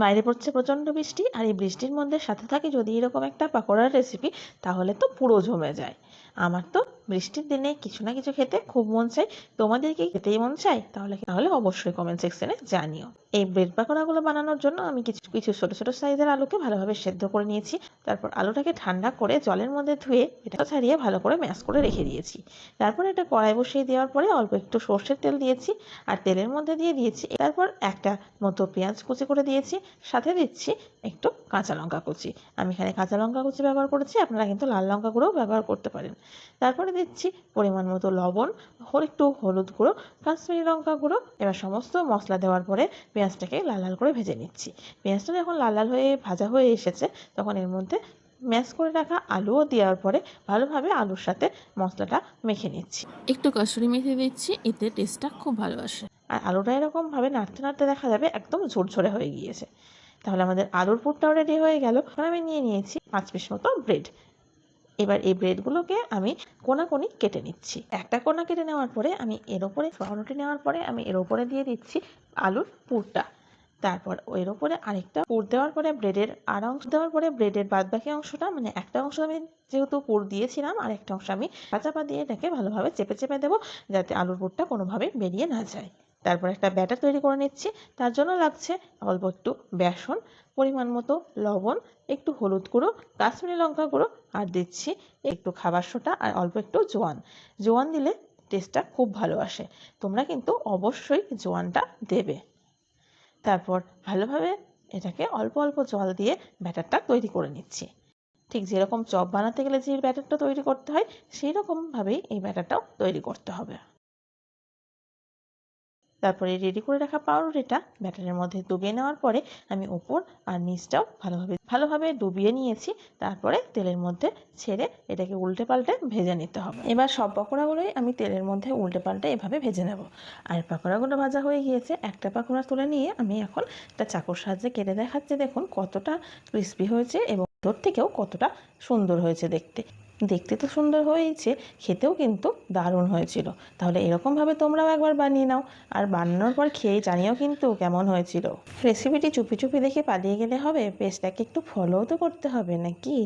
বাইরে পড়ছে প্রচণ্ড বৃষ্টি, আর এই বৃষ্টির মধ্যে সাথে থাকে যদি এরকম একটা পাকোড়ার রেসিপি, তাহলে তো পুরো জমে যায়। আমার তো বৃষ্টির দিনে কিছু না কিছু খেতে খুব মন চাই। তোমাদের কি খেতেই মন চাই? তাহলে অবশ্যই কমেন্ট সেকশনে জানিও। এই ব্রেড পাকোড়াগুলো বানানোর জন্য আমি কিছু কিছু ছোট ছোট সাইজের আলুকে ভালোভাবে সেদ্ধ করে নিয়েছি। তারপর আলুটাকে ঠান্ডা করে জলের মধ্যে ধুয়ে এটা ছাড়িয়ে ভালো করে ম্যাশ করে রেখে দিয়েছি। তারপর এটা কড়াই বসিয়ে দেওয়ার পরে অল্প একটু সর্ষের তেল দিয়েছি, আর তেলের মধ্যে দিয়ে দিয়েছি, তারপর একটা মতো পেঁয়াজ কুচি করে দিয়েছি, সাথে দিচ্ছি একটু কাঁচা লঙ্কা কুচি। আমি এখানে কাঁচা লঙ্কা কুচি ব্যবহার করেছি, আপনারা কিন্তু লাল লঙ্কা গুঁড়োও ব্যবহার করতে পারেন। তারপরে দিচ্ছি পরিমাণ মতো লবণ, একটু হলুদ গুঁড়ো, কাশ্মীরি লঙ্কা গুঁড়ো। এবার সমস্ত মশলা দেওয়ার পরে পেঁয়াজটাকে লাল লাল করে ভেজে নিচ্ছি। পেঁয়াজটা যখন লাল লাল হয়ে ভাজা হয়ে এসেছে, তখন এর মধ্যে ম্যাশ করে রাখা আলুও দেওয়ার পরে ভালোভাবে আলুর সাথে মশলাটা মেখে নিচ্ছি। একটু কসুরি মেথি দিচ্ছি, এতে টেস্টটা খুব ভালো আসে। আর আলুটা এরকমভাবে নাড়তে নাড়তে দেখা যাবে একদম ঝরঝরে হয়ে গিয়েছে। তাহলে আমাদের আলুর পুরটাও রেডি হয়ে গেল। এখন আমি নিয়ে নিয়েছি 5 পিস মতো ব্রেড। এবার এই ব্রেডগুলোকে আমি কোনাকুনি কেটে নিচ্ছি। একটা কোনা কেটে নেওয়ার পরে আমি এর ওপরে পাউরুটি নেওয়ার পরে আমি এর ওপরে দিয়ে দিচ্ছি আলুর পুরটা। তারপর এর ওপরে আরেকটা পুর দেওয়ার পরে ব্রেডের আর অংশ দেওয়ার পরে ব্রেডের বাদবাকি অংশটা, মানে একটা অংশ আমি যেহেতু পুর দিয়েছিলাম, আর একটা অংশ আমি চাপা দিয়ে এটাকে ভালোভাবে চেপে চেপে দেবো, যাতে আলুর পুরটা কোনোভাবেই বেরিয়ে না যায়। তারপর একটা ব্যাটার তৈরি করে নিচ্ছি। তার জন্য লাগছে অল্প একটু বেসন, পরিমাণ মতো লবণ, একটু হলুদ গুঁড়ো, কাশ্মীরি লঙ্কা গুঁড়ো, আর দিচ্ছি একটু খাবার সোডা আর অল্প একটু জোয়ান। জোয়ান দিলে টেস্টটা খুব ভালো আসে। তোমরা কিন্তু অবশ্যই জোয়ানটা দেবে। তারপর ভালোভাবে এটাকে অল্প অল্প জল দিয়ে ব্যাটারটা তৈরি করে নিচ্ছি। ঠিক যেরকম চপ বানাতে গেলে যে ব্যাটারটা তৈরি করতে হয়, সেই রকমভাবেই এই ব্যাটারটাও তৈরি করতে হবে। তারপরে রেডি করে রাখা পাউরুটিটা ব্যাটারের মধ্যে ডুবিয়ে নেওয়ার পরে আমি ওপর আর নিচটাও ভালোভাবে ডুবিয়ে নিয়েছি। তারপরে তেলের মধ্যে ছেড়ে এটাকে উল্টে পাল্টে ভেজে নিতে হবে। এবার সব পকোড়াগুলোই আমি তেলের মধ্যে উল্টে পাল্টে এভাবে ভেজে নেব। আর পকোড়াগুলো ভাজা হয়ে গিয়েছে, একটা পকোড়া তুলে নিয়ে আমি এখন একটা চাকুর সাহায্যে কেটে দেখাচ্ছি। দেখুন কতটা ক্রিস্পি হয়েছে এবং ভেতর থেকেও কতটা সুন্দর হয়েছে দেখতে। দেখতে তো সুন্দর হয়েছে, খেতেও কিন্তু দারুণ হয়েছিল। তাহলে এরকমভাবে তোমরাও একবার বানিয়ে নাও, আর বানানোর পর খেয়ে জানিও কিন্তু কেমন হয়েছিল। রেসিপিটি চুপি চুপি দেখে পালিয়ে গেলে হবে? পেজটাকে একটু ফলোও তো করতে হবে নাকি?